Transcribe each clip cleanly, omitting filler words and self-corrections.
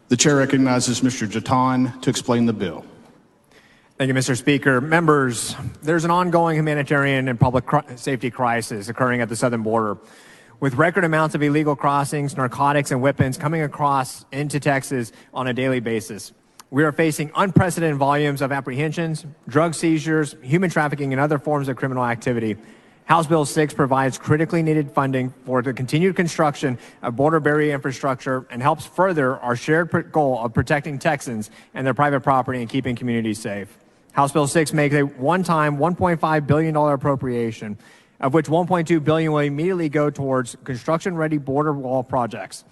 The chair recognizes Mr. Jatan to explain the bill. Thank you, Mr. Speaker. Members, there's an ongoing humanitarian and public safety crisis occurring at the southern border. With record amounts of illegal crossings, narcotics, and weapons coming across into Texas on a daily basis. We are facing unprecedented volumes of apprehensions, drug seizures, human trafficking, and other forms of criminal activity. House Bill 6 provides critically needed funding for the continued construction of border barrier infrastructure and helps further our shared goal of protecting Texans and their private property and keeping communities safe. House Bill 6 makes a one-time $1.5 billion appropriation, of which $1.2 billion will immediately go towards construction-ready border wall projects.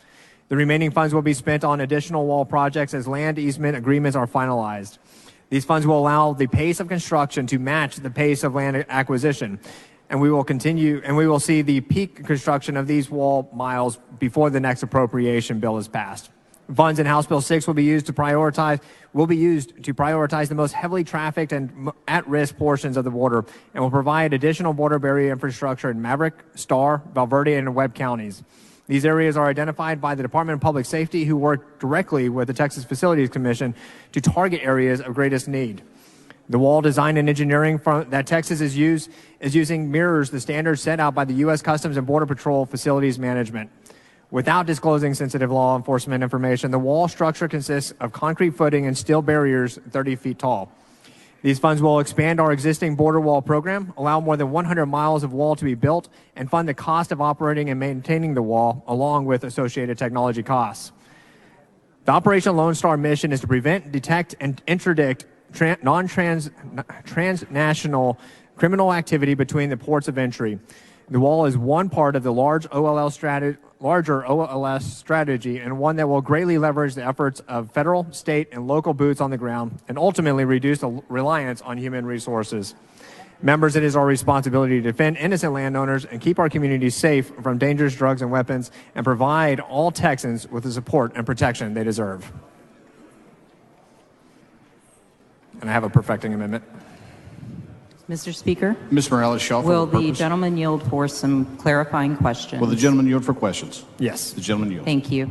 The remaining funds will be spent on additional wall projects as land easement agreements are finalized. These funds will allow the pace of construction to match the pace of land acquisition. And we will see the peak construction of these wall miles before the next appropriation bill is passed. Funds in House Bill 6 will be used to prioritize the most heavily trafficked and at-risk portions of the border and will provide additional border barrier infrastructure in Maverick, Starr, Valverde, and Webb counties. These areas are identified by the Department of Public Safety, who work directly with the Texas Facilities Commission to target areas of greatest need. The wall design and engineering that Texas is using mirrors the standards set out by the U.S. Customs and Border Patrol Facilities Management. Without disclosing sensitive law enforcement information, the wall structure consists of concrete footing and steel barriers 30 feet tall. These funds will expand our existing border wall program, allow more than 100 miles of wall to be built, and fund the cost of operating and maintaining the wall, along with associated technology costs. The Operation Lone Star mission is to prevent, detect, and interdict transnational criminal activity between the ports of entry. The wall is one part of the larger OLS strategy and one that will greatly leverage the efforts of federal, state, and local boots on the ground and ultimately reduce the reliance on human resources. Members, it is our responsibility to defend innocent landowners and keep our communities safe from dangerous drugs and weapons and provide all Texans with the support and protection they deserve. And I have a perfecting amendment. Mr. Speaker, Ms. Morales-Shaw, for will the the purpose. gentleman yield for some clarifying questions? Will the gentleman yield for questions? Yes. The gentleman yield. Thank you.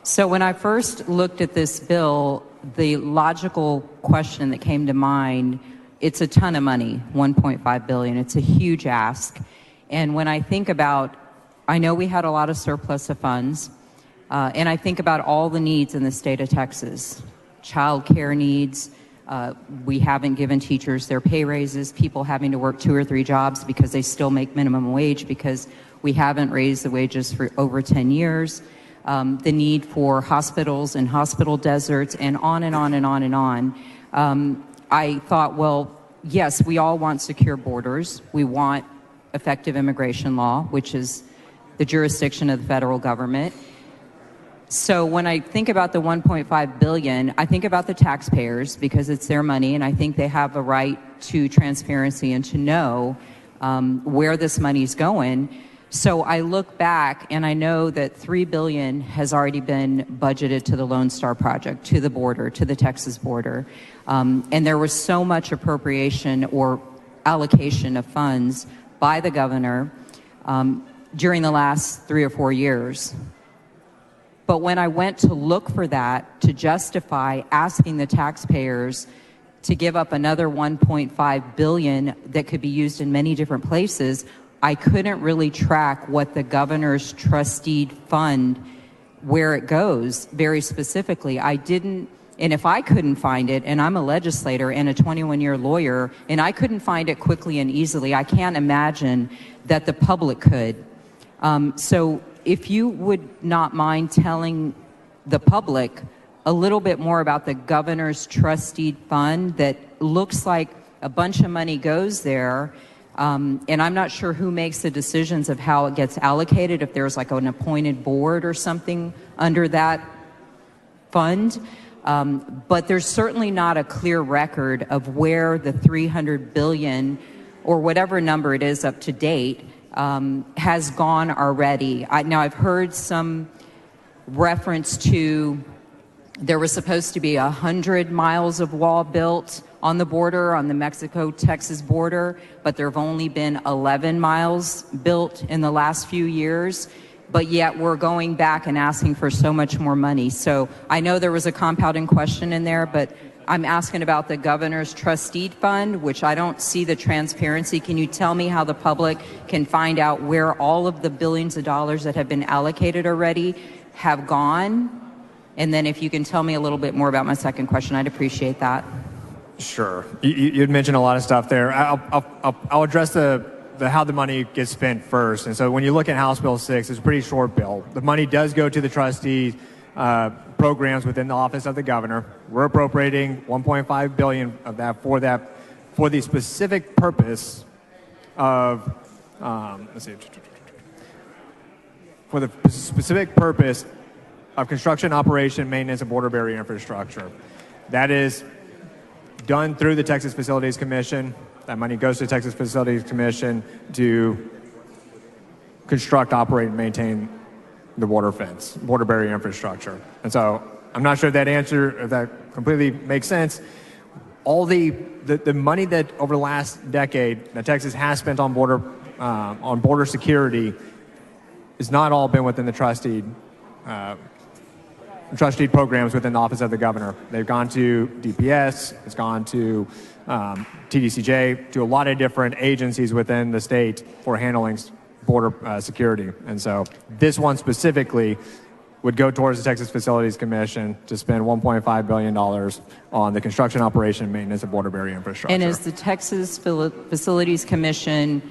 So when I first looked at this bill, the logical question that came to mind, it's a ton of money, $1.5 billion. It's a huge ask. And when I think about, I know we had a lot of surplus of funds, and I think about all the needs in the state of Texas, child care needs. We haven't given teachers their pay raises, people having to work 2 or 3 jobs because they still make minimum wage because we haven't raised the wages for over 10 years, the need for hospitals and hospital deserts, and on and on and on and on. I thought, well, yes, we all want secure borders. We want effective immigration law, which is the jurisdiction of the federal government. So when I think about the $1.5 billion, I think about the taxpayers because it's their money, and I think they have a right to transparency and to know where this money's going. So I look back, and I know that $3 billion has already been budgeted to the Lone Star Project, to the border, to the Texas border. And there was so much appropriation or allocation of funds by the governor during the last 3 or 4 years. But when I went to look for that to justify asking the taxpayers to give up another $1.5 billion that could be used in many different places, I couldn't really track what the governor's trustee fund, where it goes very specifically. I didn't, and if I couldn't find it, and I'm a legislator and a 21-year lawyer, and I couldn't find it quickly and easily, I can't imagine that the public could. So if you would not mind telling the public a little bit more about the governor's trustee fund that looks like a bunch of money goes there, and I'm not sure who makes the decisions of how it gets allocated, if there's like an appointed board or something under that fund, but there's certainly not a clear record of where the $300 billion or whatever number it is up to date has gone already. Now, I've heard some reference to there was supposed to be 100 miles of wall built on the border, on the Mexico-Texas border, but there have only been 11 miles built in the last few years. but yet we're going back and asking for so much more money. So I know there was a compounding question in there, but I'm asking about the governor's trustee fund, which I don't see the transparency. Can you tell me how the public can find out where all of the billions of dollars that have been allocated already have gone? And then if you can tell me a little bit more about my second question, I'd appreciate that. Sure. You'd mentioned a lot of stuff there. I'll address the how the money gets spent first. And so when you look at House Bill 6, it's a pretty short bill. The money does go to the trustees programs within the office of the governor. We're appropriating $1.5 billion of that for the specific purpose of for the specific purpose of construction, operation, maintenance, and border barrier infrastructure. That is done through the Texas Facilities Commission. That money goes to the Texas Facilities Commission to construct, operate, and maintain the border fence, border barrier infrastructure. And so I'm not sure if that completely makes sense. All the money that over the last decade that Texas has spent on border security has not all been within the trustee programs within the office of the governor. They've gone to DPS, it's gone to TDCJ, to a lot of different agencies within the state for handling border security. And so this one specifically would go towards the Texas Facilities Commission to spend $1.5 billion on the construction, operation, and maintenance of border barrier infrastructure. And is the Texas Facilities Commission,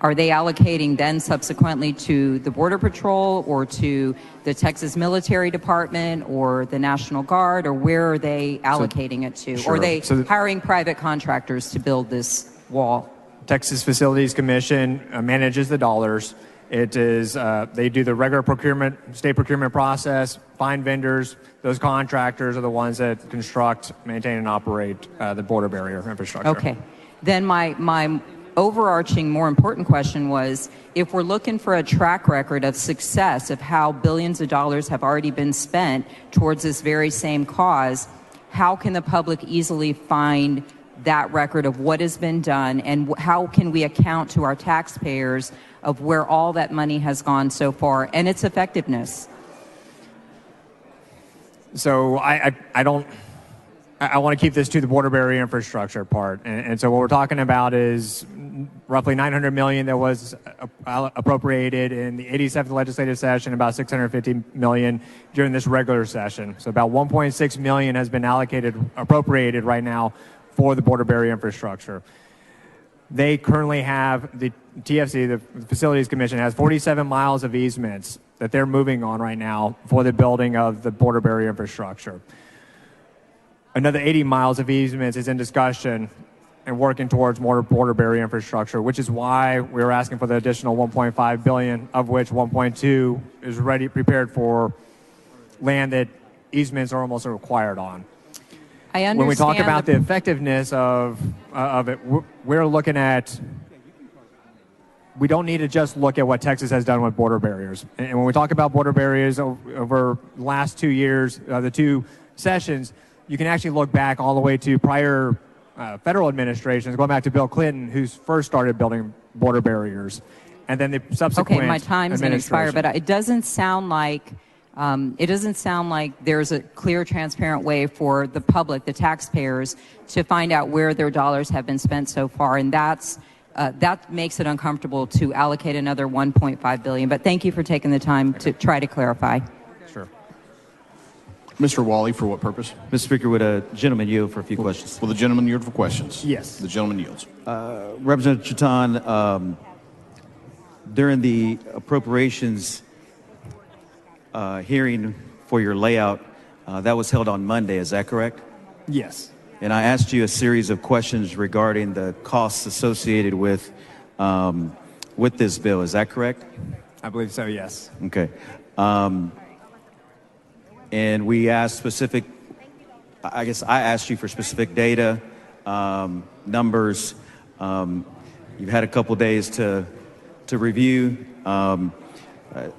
are they allocating then subsequently to the Border Patrol or to the Texas Military Department or the National Guard, or where are they allocating it to? Sure. Or are they hiring private contractors to build this wall? Texas Facilities Commission manages the dollars. It is they do the regular state procurement process, find vendors. Those contractors are the ones that construct, maintain, and operate the border barrier infrastructure. Okay. Then my overarching, more important question was, if we're looking for a track record of success of how billions of dollars have already been spent towards this very same cause, how can the public easily find that record of what has been done, and how can we account to our taxpayers of where all that money has gone so far and its effectiveness? So I want to keep this to the border barrier infrastructure part. And so what we're talking about is roughly $900 million that was appropriated in the 87th legislative session, about $650 million during this regular session. So about $1.6 million has been appropriated right now for the border barrier infrastructure. They currently have, the TFC, the Facilities Commission, has 47 miles of easements that they're moving on right now for the building of the border barrier infrastructure. Another 80 miles of easements is in discussion and working towards more border barrier infrastructure, which is why we're asking for the additional $1.5 billion, of which 1.2 is prepared for land that easements are almost required on. I understand. When we talk about the effectiveness of it, we're looking at, we don't need to just look at what Texas has done with border barriers. And when we talk about border barriers over the last 2 years, the two sessions, you can actually look back all the way to prior federal administrations, going back to Bill Clinton, who first started building border barriers, and then the subsequent. Okay, my time's going to expire, but it doesn't sound like there's a clear, transparent way for the public, the taxpayers, to find out where their dollars have been spent so far, and that makes it uncomfortable to allocate another $1.5 billion. But thank you for taking the time to try to clarify. Sure. Mr. Wally, for what purpose? Mr. Speaker, would a gentleman yield for a few questions? Will the gentleman yield for questions? Yes. The gentleman yields. Representative Chaton, during the appropriations hearing for your layout, that was held on Monday, is that correct? Yes. And I asked you a series of questions regarding the costs associated with this bill, is that correct? I believe so, yes. Okay. And we asked I asked you for specific data, numbers. You've had a couple days to review. I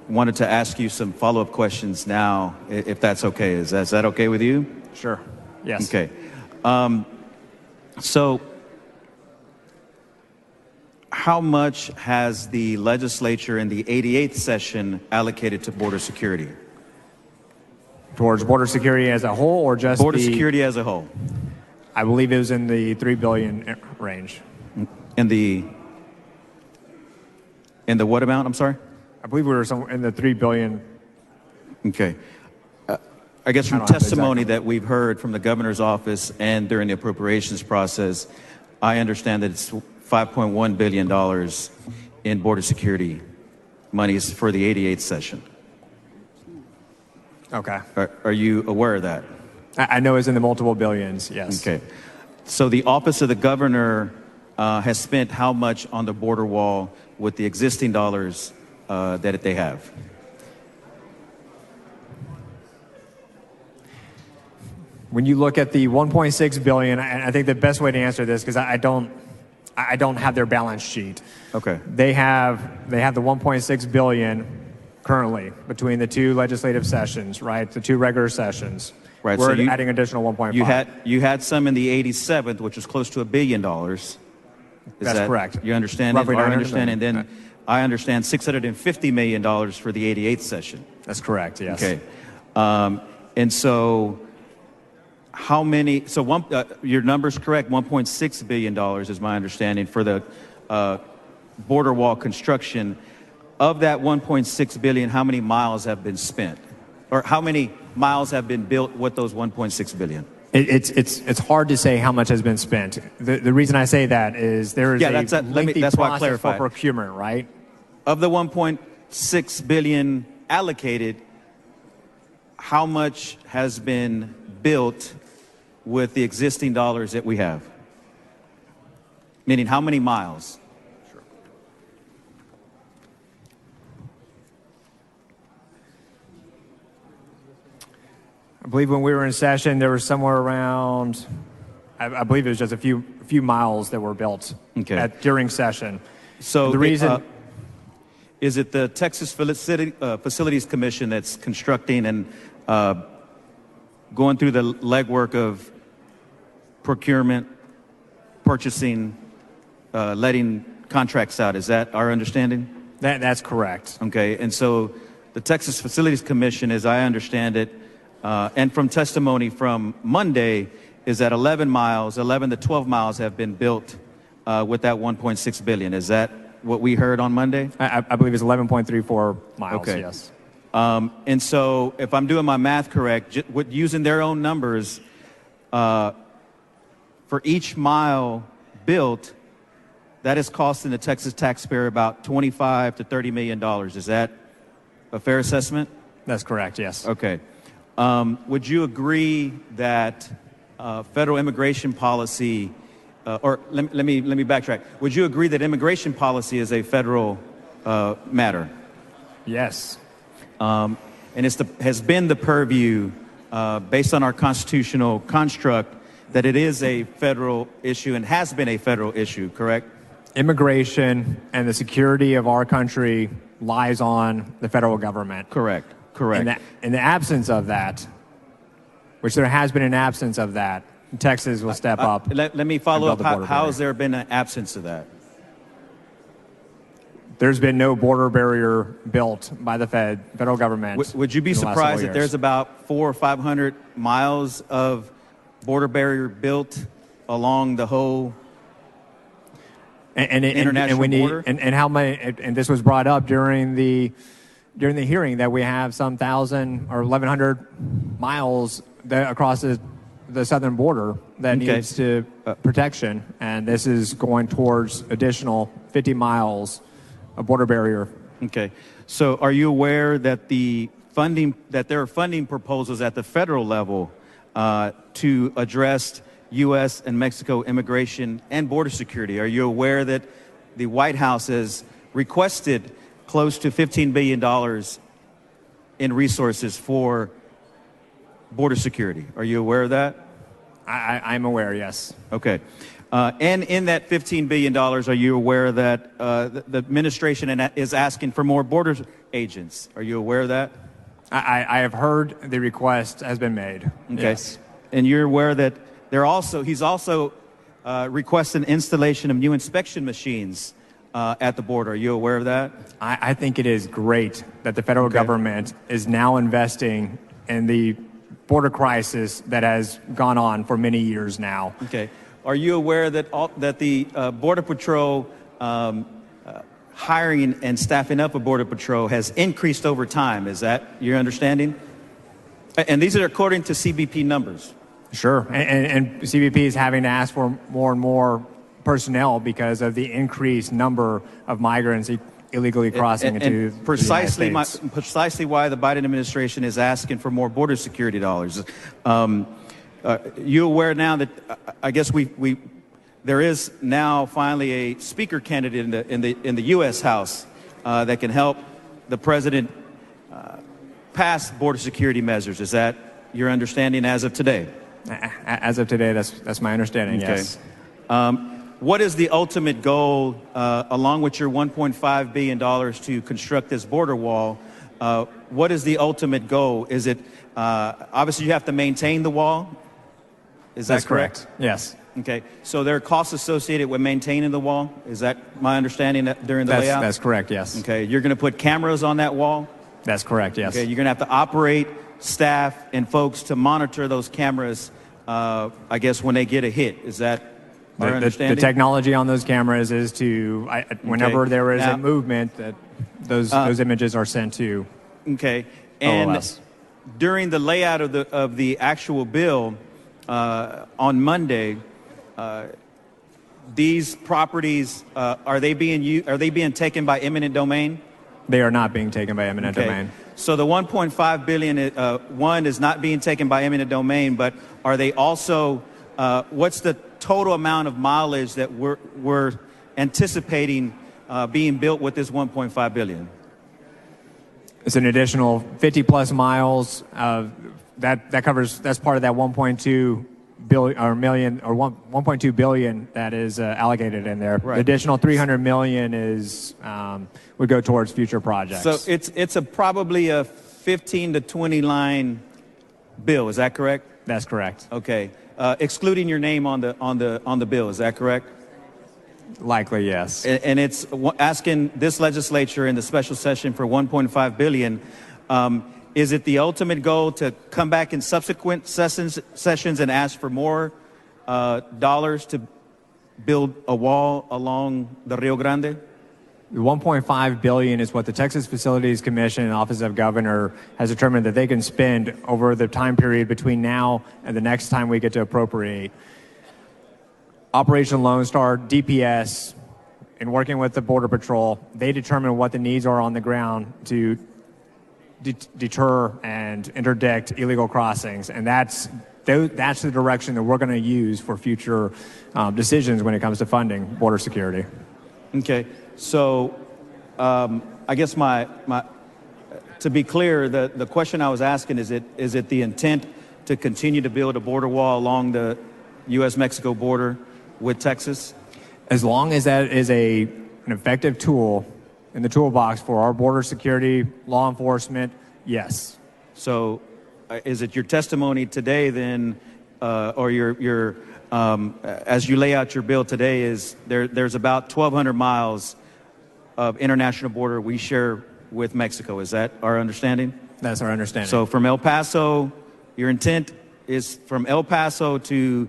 wanted to ask you some follow-up questions now, if that's okay. Is that okay with you? Sure. Yes. Okay. So, how how much has the legislature in the 88th session allocated to border security? Towards border security as a whole, or just Border security as a whole. I believe it was in the $3 billion range. In the what amount? I'm sorry? I believe we were in the $3 billion. Okay. I guess from don't have the exact testimony number. that we've heard from the governor's office and during the appropriations process, I understand that it's $5.1 billion in border security monies for the 88th session. Okay. Are you aware of that? I know it's in the multiple billions, yes. Okay. So the office of the governor has spent how much on the border wall with the existing dollars that they have? When you look at the 1.6 billion, and I think the best way to answer this, because I don't have their balance sheet. Okay. They have the 1.6 billion currently between the two legislative sessions, right? The two regular sessions. Right. We're So adding additional 1.5. You had some in the 87th, which was close to $1 billion. That's correct. You understand? Roughly Our 900 understanding. million. Then I understand $650 million for the 88th session. That's correct, yes. Okay. And so how many, your number's correct, $1.6 billion is my understanding for the border wall construction. Of that $1.6 billion, how many miles have been spent? Or how many miles have been built with those $1.6 billion? It's hard to say how much has been spent. The reason I say that is there is a lengthy that's why I process clarified. for procurement, right? Of the $1.6 billion allocated, how much has been built with the existing dollars that we have? Meaning how many miles? I believe when we were in session, there was somewhere around, I believe it was just a few miles that were built during session. So the reason is it the Texas Facilities Commission that's constructing and going through the legwork of procurement, purchasing, letting contracts out? Is that our understanding? that's correct. Okay, and so the Texas Facilities Commission, as I understand it, and from testimony from Monday, is that 11 to 12 miles have been built with that 1.6 billion. Is that what we heard on Monday? I believe it's 11.34 miles, Okay. yes. And so if I'm doing my math correct, using their own numbers, for each mile built, that is costing the Texas taxpayer about $25 to $30 million. Is that a fair assessment? That's correct, yes. Okay. Would you agree that federal immigration policy, or let me backtrack. Would you agree that immigration policy is a federal matter? Yes. And has been the purview, based on our constitutional construct, that it is a federal issue and has been a federal issue, correct? Immigration and the security of our country lies on the federal government. Correct. In the absence of that, which there has been an absence of that, Texas will step up. Let me follow up. and build the border How barrier. has there been an absence of that? There's been no border barrier built by the federal government. Would you be in the last surprised several that there's years. about 400 or 500 miles of border barrier built along the whole international border? And how many? And this was brought up during the hearing that we have some 1,000 or 1,100 miles across the southern border that needs to protection, and this is going towards additional 50 miles of border barrier. Okay. So are you aware that there are funding proposals at the federal level to address U.S. and Mexico immigration and border security? Are you aware that the White House has requested close to $15 billion in resources for border security? Are you aware of that? I'm aware, yes. Okay. And in that $15 billion, are you aware that the administration is asking for more border agents? Are you aware of that? I have heard the request has been made. Okay. Yes. And you're aware that he's also requesting installation of new inspection machines at the border. Are you aware of that? I think it is great that the federal government is now investing in the border crisis that has gone on for many years now. Okay. Are you aware that that the Border Patrol hiring and staffing up a Border Patrol has increased over time? Is that your understanding? And these are according to CBP numbers. Sure. And CBP is having to ask for more and more personnel because of the increased number of migrants illegally crossing into precisely the United States. precisely why the Biden administration is asking for more border security dollars. You aware now that I guess there is now finally a speaker candidate in the U.S. House that can help the president pass border security measures. Is that your understanding as of today? As of today, that's my understanding. Okay. Yes. What is the ultimate goal, along with your $1.5 billion to construct this border wall? What is the ultimate goal? Is it obviously you have to maintain the wall? Is that correct? Yes. Okay. So there are costs associated with maintaining the wall. Is that my understanding during the layout? That's correct. Yes. Okay. You're going to put cameras on that wall? That's correct. Yes. Okay. You're going to have to operate staff and folks to monitor those cameras. I guess when they get a hit. Is that our understanding? The technology on those cameras is to whenever there is Now, a movement, that those images are sent to. Okay. And OLS. during the layout of the actual bill on Monday, these properties are they being taken by eminent domain? They are not being taken by eminent domain. So the 1.5 billion one is not being taken by eminent domain, but are they also? What's the total amount of mileage that we're anticipating being built with this 1.5 billion? It's an additional 50 plus miles. That covers. That's part of that 1.2 billion or million or 1.2 billion that is allocated in there. Right. The additional 300 million is would go towards future projects. So it's probably a 15 to 20 line bill. Is that correct? That's correct. Okay. Excluding your name on the bill. Is that correct? Likely, yes. And it's asking this legislature in the special session for 1.5 billion. Is it the ultimate goal to come back in subsequent sessions and ask for more dollars to build a wall along the Rio Grande? The 1.5 billion is what the Texas Facilities Commission and Office of Governor has determined that they can spend over the time period between now and the next time we get to appropriate. Operation Lone Star, DPS, in working with the Border Patrol, they determine what the needs are on the ground to deter and interdict illegal crossings, and that's the direction that we're going to use for future decisions when it comes to funding border security. Okay, so I guess to be clear, the question I was asking is it the intent to continue to build a border wall along the U.S.-Mexico border with Texas? As long as that is an effective tool in the toolbox for our border security, law enforcement, yes. So is it your testimony today then, or your as you lay out your bill today, is there's about 1,200 miles of international border we share with Mexico. Is that our understanding? That's our understanding. So from El Paso, your intent is from El Paso to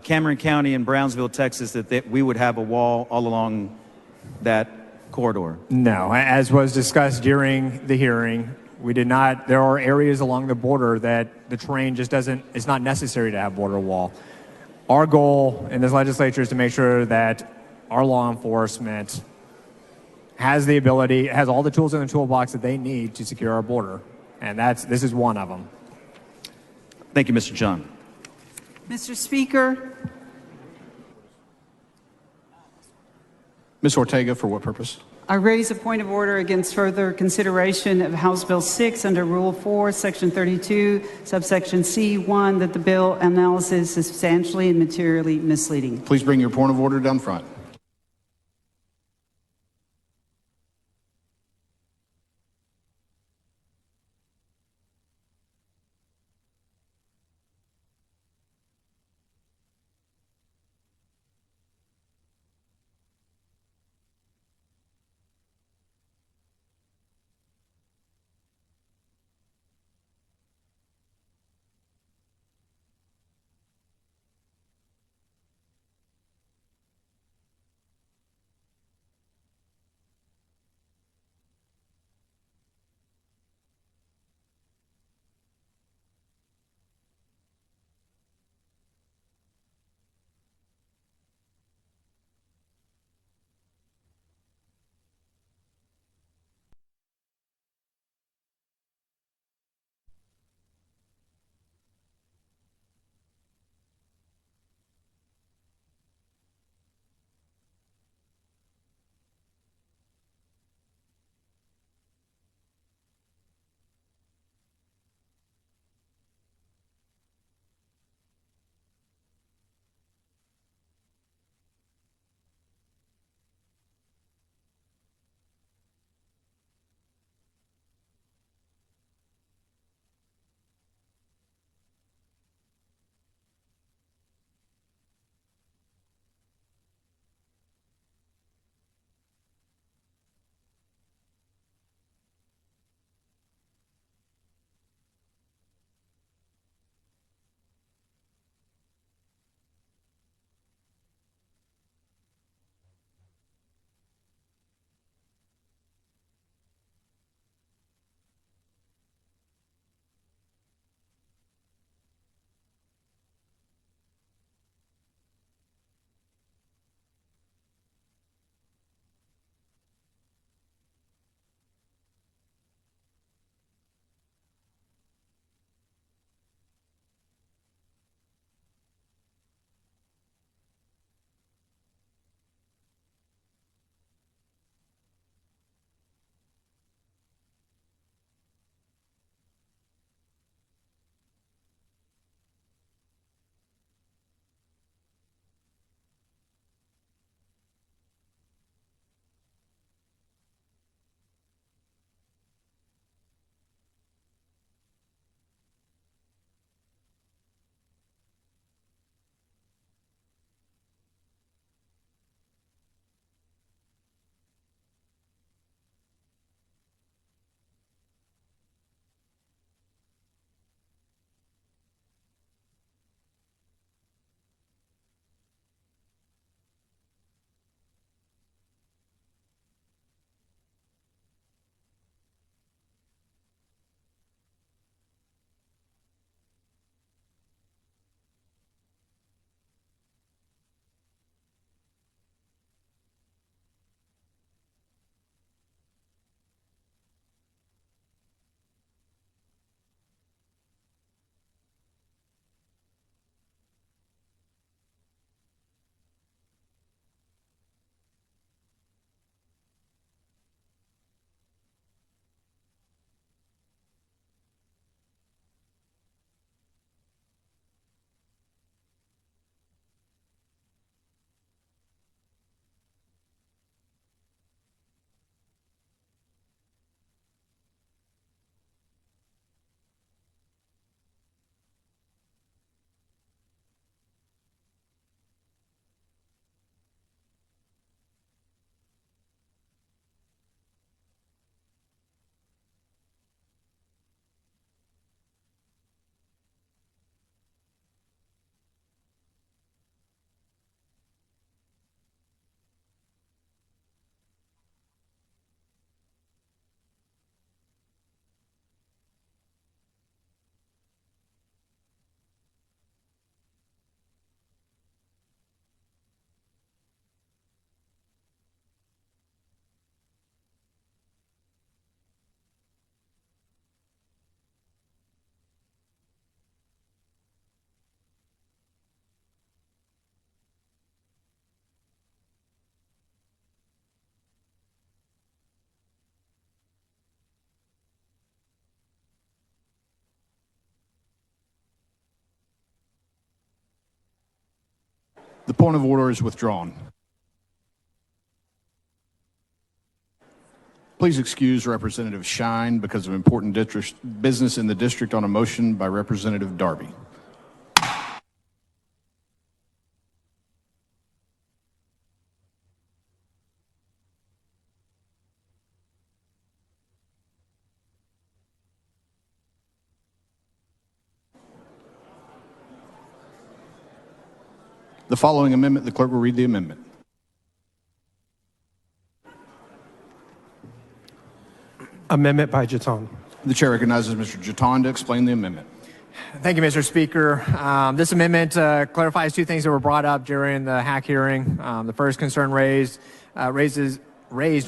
Cameron County and Brownsville, Texas, that we would have a wall all along that corridor? No. As was discussed during the hearing, we did not. There are areas along the border that the terrain just doesn't, it's not necessary to have border wall. Our goal in this legislature is to make sure that our law enforcement has the ability, has all the tools in the toolbox that they need to secure our border. And this is one of them. Thank you, Mr. John. Mr. Speaker, Ms. Ortega, for what purpose? I raise a point of order against further consideration of House Bill 6 under Rule 4, Section 32, subsection C1, that the bill analysis is substantially and materially misleading. Please bring your point of order down front. The point of order is withdrawn. Please excuse Representative Shine because of important business in the district on a motion by Representative Darby. The following amendment, the clerk will read the amendment. Amendment by Jeton. The chair recognizes Mr. Jeton to explain the amendment. Thank you, Mr. Speaker. This amendment clarifies two things that were brought up during the hack hearing. The first concern raised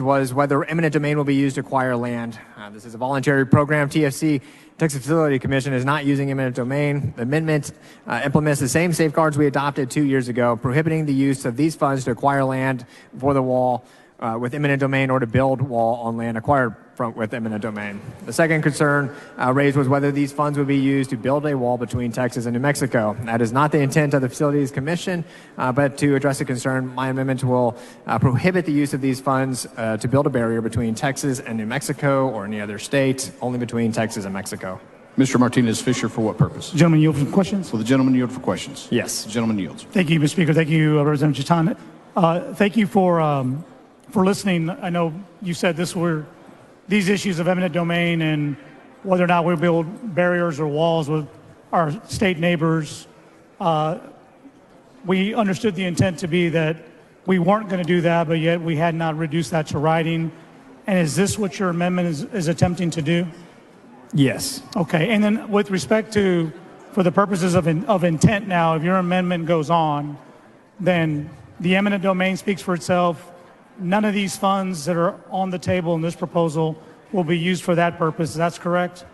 was whether eminent domain will be used to acquire land. This is a voluntary program. TFC, Texas Facility Commission, is not using eminent domain. The amendment implements the same safeguards we adopted 2 years ago, prohibiting the use of these funds to acquire land for the wall with eminent domain or to build wall on land acquired with eminent domain. The second concern raised was whether these funds would be used to build a wall between Texas and New Mexico. That is not the intent of the Facilities Commission, but to address the concern, my amendment will prohibit the use of these funds to build a barrier between Texas and New Mexico or any other state, only between Texas and Mexico. Mr. Martinez-Fisher, for what purpose? Gentleman yield for questions? Will the gentleman yield for questions? Yes. The gentleman yields. Thank you, Mr. Speaker. Thank you, Representative Jeton. Thank you for listening. I know you said these issues of eminent domain and whether or not we build barriers or walls with our state neighbors. We understood the intent to be that we weren't going to do that, but yet we had not reduced that to writing. And is this what your amendment is attempting to do? Yes. Okay. And then with respect to, for the purposes of intent now, if your amendment goes on, then the eminent domain speaks for itself. None of these funds that are on the table in this proposal will be used for that purpose. That's correct?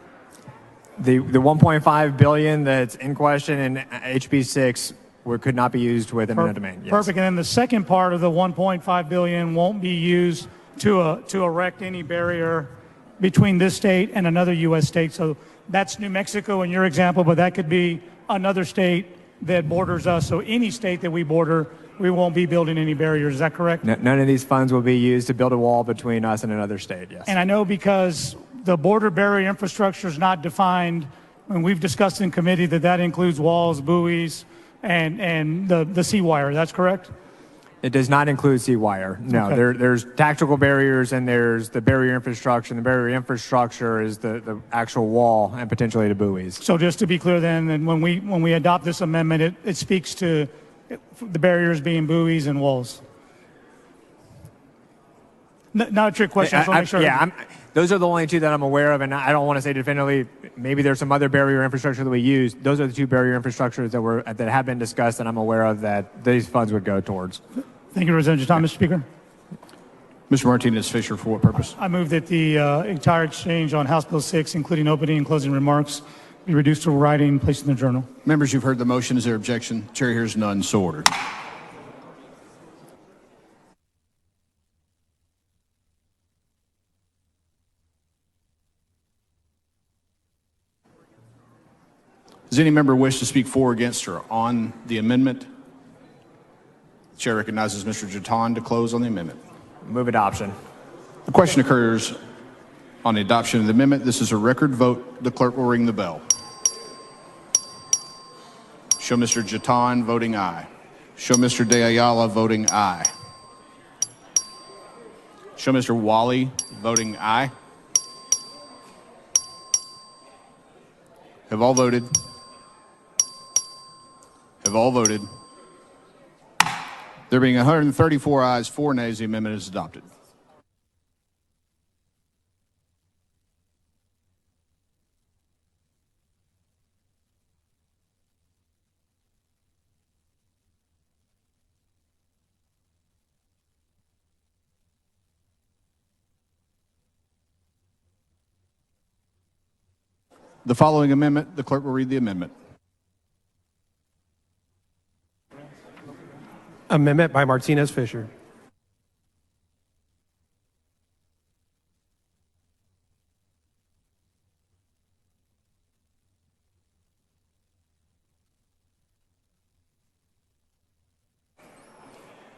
The 1.5 billion that's in question in HB6 could not be used with eminent domain. Yes. Perfect. And then the second part of the 1.5 billion won't be used to erect any barrier between this state and another U.S. state. So that's New Mexico in your example, but that could be another state that borders us. So any state that we border, we won't be building any barriers. Is that correct? None of these funds will be used to build a wall between us and another state, yes. And I know because the border barrier infrastructure is not defined, and we've discussed in committee that includes walls, buoys, and the sea wire. That's correct? It does not include sea wire. No, Okay. there's tactical barriers and there's the barrier infrastructure. And the barrier infrastructure is the actual wall and potentially the buoys. So just to be clear then, and when we adopt this amendment, it speaks to the barriers being buoys and walls. Not a trick question. I want to make sure. Those are the only two that I'm aware of, and I don't want to say definitively. Maybe there's some other barrier infrastructure that we use. Those are the two barrier infrastructures that have been discussed, and I'm aware of that these funds would go towards. Thank you, Representative Jeton. Mr. Speaker. Mr. Martinez-Fisher, for what purpose? I move that the entire exchange on House Bill 6, including opening and closing remarks, be reduced to writing and placed in the journal. Members, you've heard the motion. Is there objection? Chair hears none. So ordered. Does any member wish to speak for, against, or on the amendment? The chair recognizes Mr. Jeton to close on the amendment. Move adoption. The question occurs on the adoption of the amendment. This is a record vote. The clerk will ring the bell. Show Mr. Jeton voting aye. Show Mr. De Ayala voting aye. Show Mr. Wally voting aye. Have all voted? Have all voted? There being 134 ayes, 4 nays, the amendment is adopted. The following amendment, the clerk will read the amendment. Amendment by Martinez-Fisher.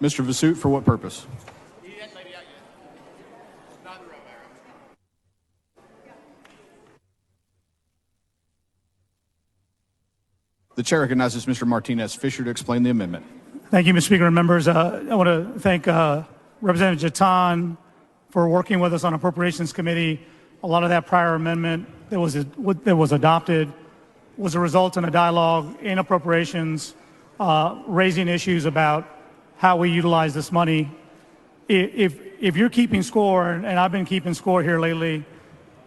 Mr. Vasut, for what purpose? The chair recognizes Mr. Martinez Fisher to explain the amendment. Thank you, Mr. Speaker and members. I want to thank Representative Jatan for working with us on Appropriations Committee. A lot of that prior amendment that was adopted was a result in a dialogue in appropriations, raising issues about how we utilize this money. If you're keeping score, and I've been keeping score here lately,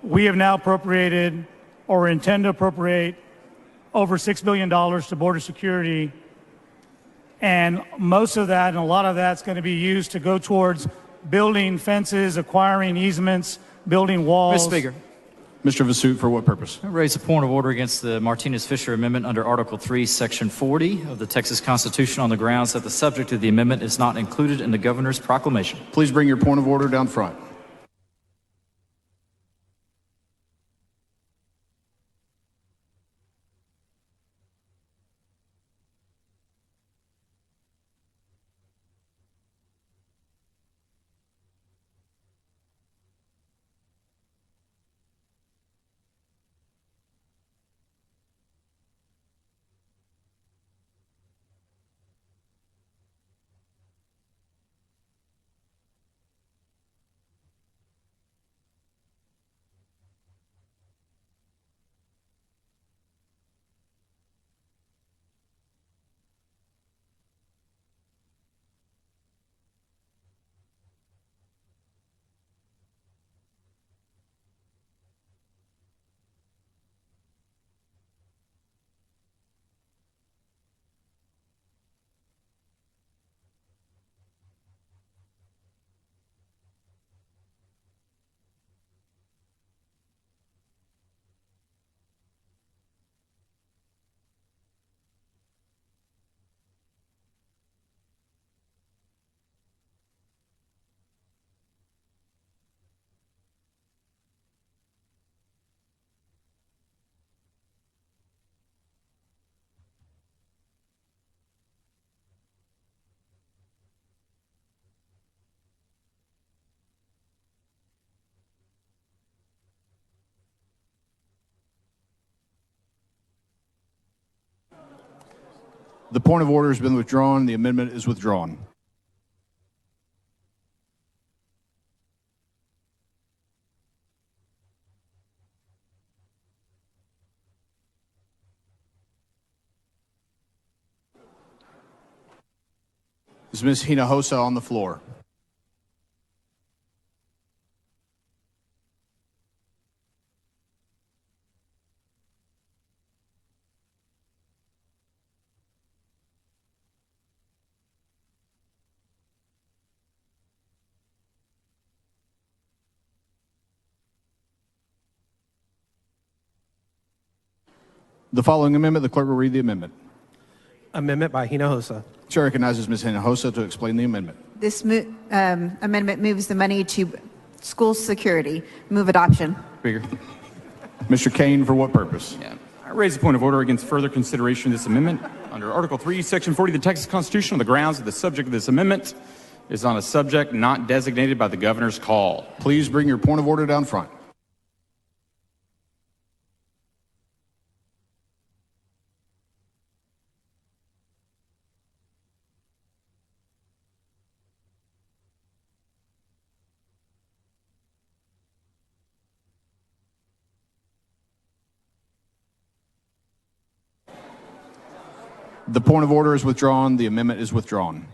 we have now appropriated or intend to appropriate over $6 billion to border security. And most of that and a lot of that's going to be used to go towards building fences, acquiring easements, building walls. Mr. Speaker. Mr. Vasut, for what purpose? I raise a point of order against the Martinez-Fisher amendment under Article 3, Section 40 of the Texas Constitution on the grounds that the subject of the amendment is not included in the governor's proclamation. Please bring your point of order down front. The point of order has been withdrawn. The amendment is withdrawn. Is Ms. Hinojosa on the floor? The following amendment, the clerk will read the amendment. Amendment by Hinojosa. Chair recognizes Ms. Hinojosa to explain the amendment. This amendment moves the money to school security. Move adoption. Speaker. Mr. Kane, for what purpose? Yeah. I raise a point of order against further consideration of this amendment. Under Article 3, Section 40 of the Texas Constitution, on the grounds that the subject of this amendment is on a subject not designated by the governor's call. Please bring your point of order down front. The point of order is withdrawn. The amendment is withdrawn.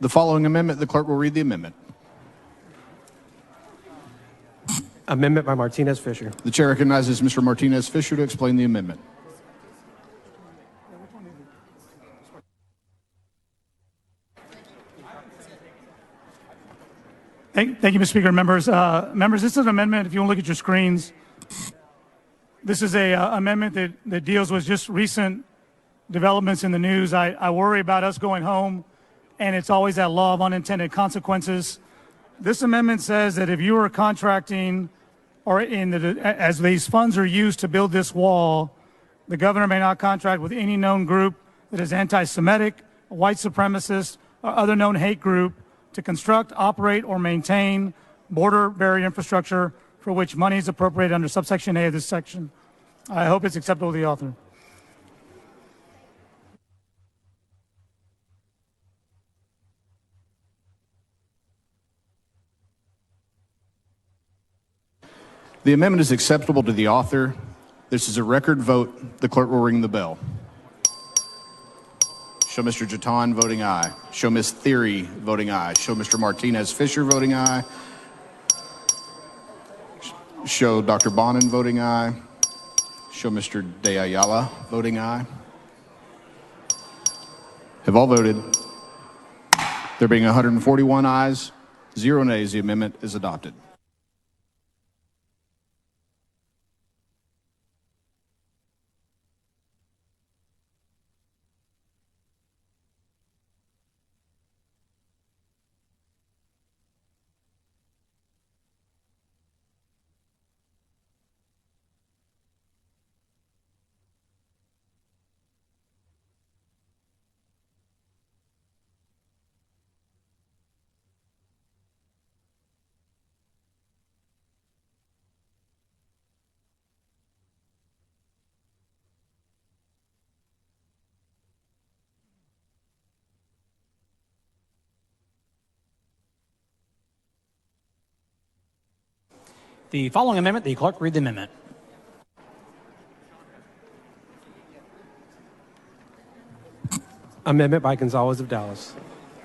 The following amendment, the clerk will read the amendment. Amendment by Martinez Fisher. The chair recognizes Mr. Martinez Fisher to explain the amendment. Thank you, Mr. Speaker. Members, this is an amendment, if you want to look at your screens, this is a amendment that deals with just recent developments in the news. I worry about us going home, and it's always that law of unintended consequences. This amendment says that if you are contracting or as these funds are used to build this wall, the governor may not contract with any known group that is anti-Semitic, white supremacist, or other known hate group to construct, operate, or maintain border barrier infrastructure for which money is appropriated under subsection A of this section. I hope it's acceptable to the author. The amendment is acceptable to the author. This is a record vote. The clerk will ring the bell. Show Mr. Jatan voting aye. Show Ms. Theory voting aye. Show Mr. Martinez Fisher voting aye. Show Dr. Bonin voting aye. Show Mr. De Ayala voting aye. Have all voted? There being 141 ayes, 0 nays, the amendment is adopted. The following amendment, the clerk read the amendment. Amendment by Gonzalez of Dallas.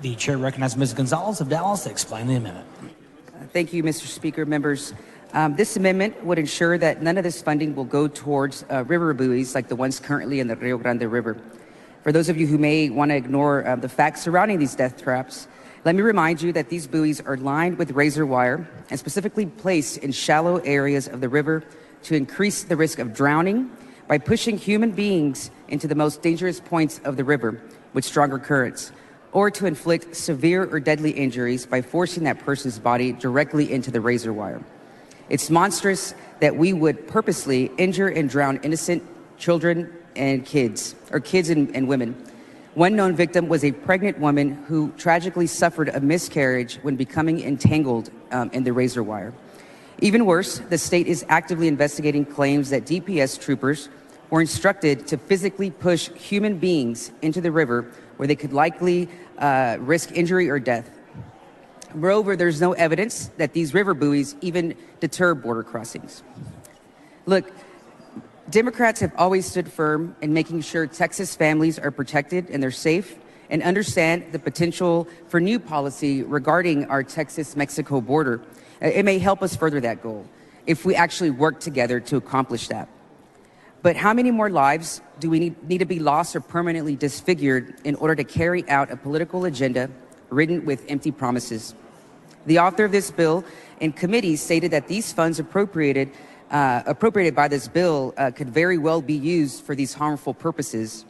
The chair recognizes Ms. Gonzalez of Dallas to explain the amendment. Thank you, Mr. Speaker. Members, this amendment would ensure that none of this funding will go towards river buoys like the ones currently in the Rio Grande River. For those of you who may want to ignore the facts surrounding these death traps, let me remind you that these buoys are lined with razor wire and specifically placed in shallow areas of the river to increase the risk of drowning by pushing human beings into the most dangerous points of the river with stronger currents, or to inflict severe or deadly injuries by forcing that person's body directly into the razor wire. It's monstrous that we would purposely injure and drown innocent children and kids and women. One known victim was a pregnant woman who tragically suffered a miscarriage when becoming entangled in the razor wire. Even worse, the state is actively investigating claims that DPS troopers were instructed to physically push human beings into the river where they could likely risk injury or death. Moreover, there's no evidence that these river buoys even deter border crossings. Look, Democrats have always stood firm in making sure Texas families are protected and they're safe, and understand the potential for new policy regarding our Texas-Mexico border. It may help us further that goal if we actually work together to accomplish that. But how many more lives do we need to be lost or permanently disfigured in order to carry out a political agenda ridden with empty promises? The author of this bill in committee stated that these funds appropriated by this bill could very well be used for these harmful purposes.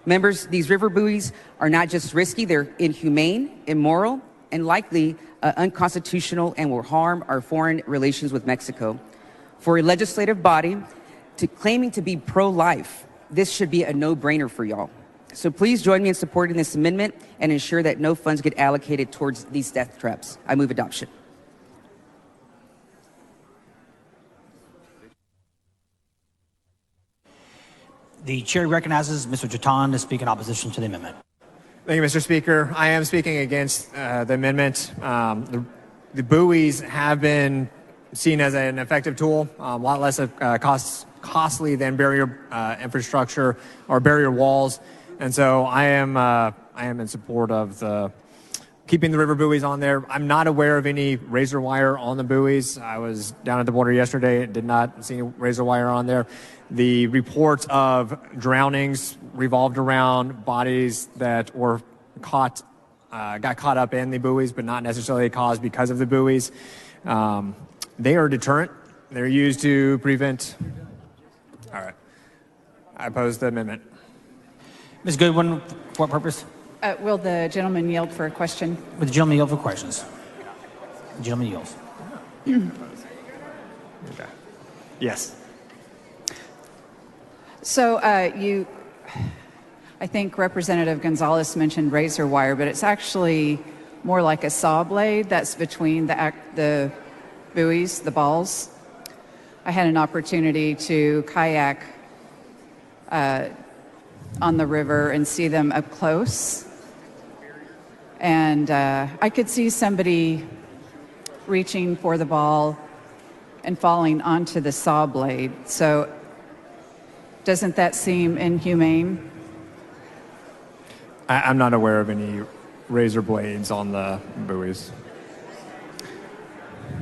Members, these river buoys are not just risky, they're inhumane, immoral, and likely unconstitutional, and will harm our foreign relations with Mexico. For a legislative body claiming to be pro-life, this should be a no-brainer for y'all. So please join me in supporting this amendment and ensure that no funds get allocated towards these death traps. I move adoption. The chair recognizes Mr. Jatan to speak in opposition to the amendment. Thank you, Mr. Speaker. I am speaking against the amendment. The buoys have been seen as an effective tool, a lot less costly than barrier infrastructure or barrier walls, and so I am in support of the keeping the river buoys on there. I'm not aware of any razor wire on the buoys. I was down at the border yesterday and did not see any razor wire on there. The reports of drownings revolved around bodies that were got caught up in the buoys, but not necessarily caused because of the buoys. They are deterrent. They're used to prevent. All right. I oppose the amendment. Ms. Goodwin, for what purpose? Will the gentleman yield for a question? Will the gentleman yield for questions? The gentleman yields. Okay. Yes. So I think Representative Gonzalez mentioned razor wire, but it's actually more like a saw blade that's between the buoys, the balls. I had an opportunity to kayak on the river and see them up close. And I could see somebody reaching for the ball and falling onto the saw blade. So doesn't that seem inhumane? I'm not aware of any razor blades on the buoys.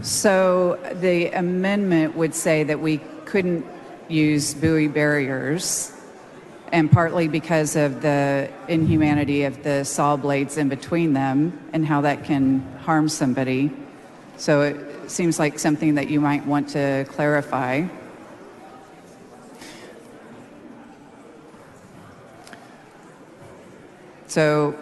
So the amendment would say that we couldn't use buoy barriers, and partly because of the inhumanity of the saw blades in between them and how that can harm somebody. So it seems like something that you might want to clarify. So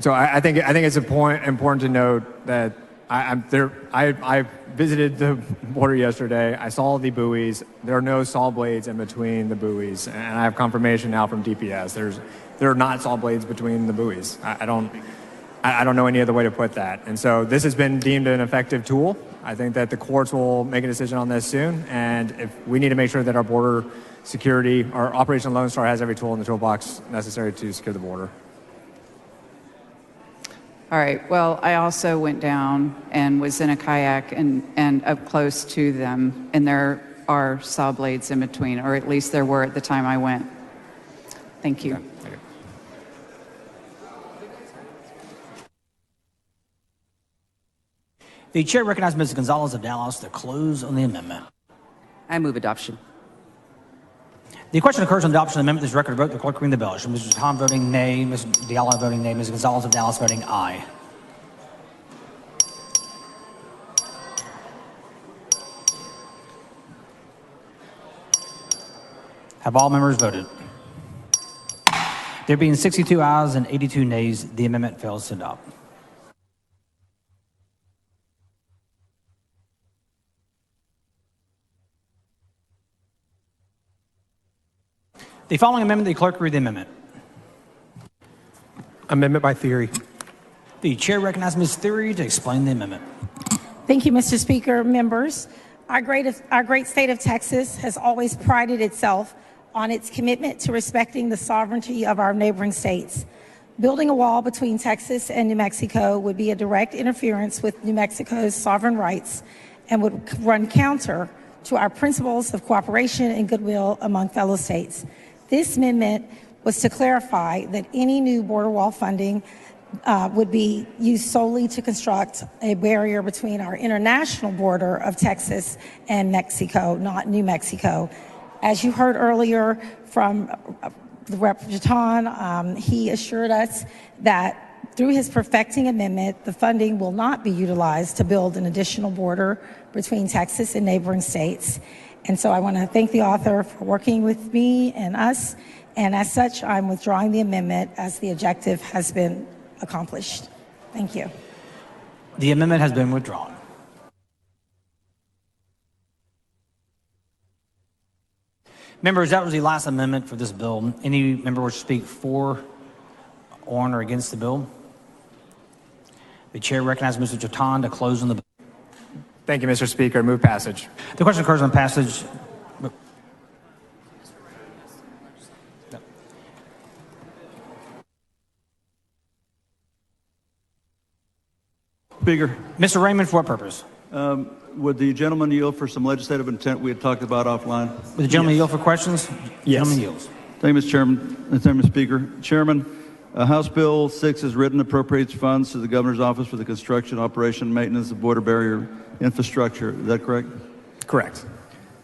I think it's important to note that I visited the border yesterday. I saw the buoys. There are no saw blades in between the buoys, and I have confirmation now from DPS. There are not saw blades between the buoys. I don't know any other way to put that. And so this has been deemed an effective tool. I think that the courts will make a decision on this soon, and if we need to make sure that our border security, our Operation Lone Star has every tool in the toolbox necessary to secure the border. all right, well, I also went down and was in a kayak and up close to them, and there are saw blades in between, or at least there were at the time I went. Thank you. Okay. Thank you. The chair recognizes Ms. Gonzalez of Dallas to close on the amendment. I move adoption. The question occurs on adoption of the amendment. This record vote. The clerk ring the bell. Mr. Tom voting nay. Ms. Diallo voting nay. Ms. Gonzalez of Dallas voting aye. Have all members voted? There being 62 ayes and 82 nays, the amendment fails to adopt. The following amendment, the clerk read the amendment. Amendment by theory. The chair recognizes Ms. Theory to explain the amendment. Thank you, Mr. Speaker. Members, our great state of Texas has always prided itself on its commitment to respecting the sovereignty of our neighboring states. Building a wall between Texas and New Mexico would be a direct interference with New Mexico's sovereign rights and would run counter to our principles of cooperation and goodwill among fellow states. This amendment was to clarify that any new border wall funding would be used solely to construct a barrier between our international border of Texas and Mexico, not New Mexico. As you heard earlier from the Representative, he assured us that through his perfecting amendment, the funding will not be utilized to build an additional border between Texas and neighboring states. And so I want to thank the author for working with me and us. And as such, I'm withdrawing the amendment as the objective has been accomplished. Thank you. The amendment has been withdrawn. Members, that was the last amendment for this bill. Any member wish to speak for, on, or against the bill? The chair recognizes Mr. Jatan to close on the bill. Thank you, Mr. Speaker. Move passage. The question occurs on passage. Speaker. Mr. Raymond, for what purpose? Would the gentleman yield for some legislative intent we had talked about offline? Would the gentleman yield for questions? Yes. Gentleman yields. Thank you, Mr. Chairman. Thank you, Mr. Speaker. Chairman, House Bill 6 is written appropriates funds to the Governor's Office for the construction, operation, and maintenance of border barrier infrastructure. Is that correct? Correct.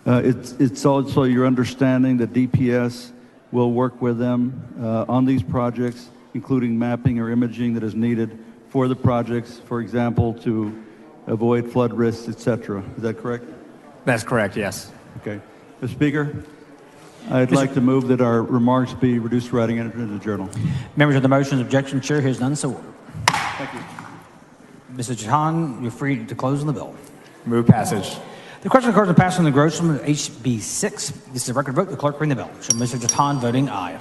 It's also your understanding that DPS will work with them on these projects, including mapping or imaging that is needed for the projects, for example, to avoid flood risks, etc. Is that correct? That's correct, yes. Okay. Mr. Speaker, I'd like to move that our remarks be reduced to writing and entered into the journal. Members of the motion, objection, chair hears none, so ordered. Thank you. Mr. Jahan, you're free to close on the bill. Move passage. The question occurs to pass on the grossman of HB6. This is a record vote. The clerk ring the bell. Show Mr. Jahan voting aye.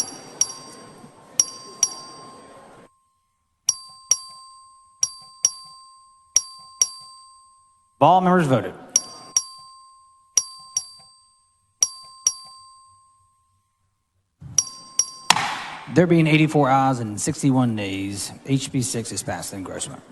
All members voted. There being 84 ayes and 61 nays, HB6 is passed in grossman.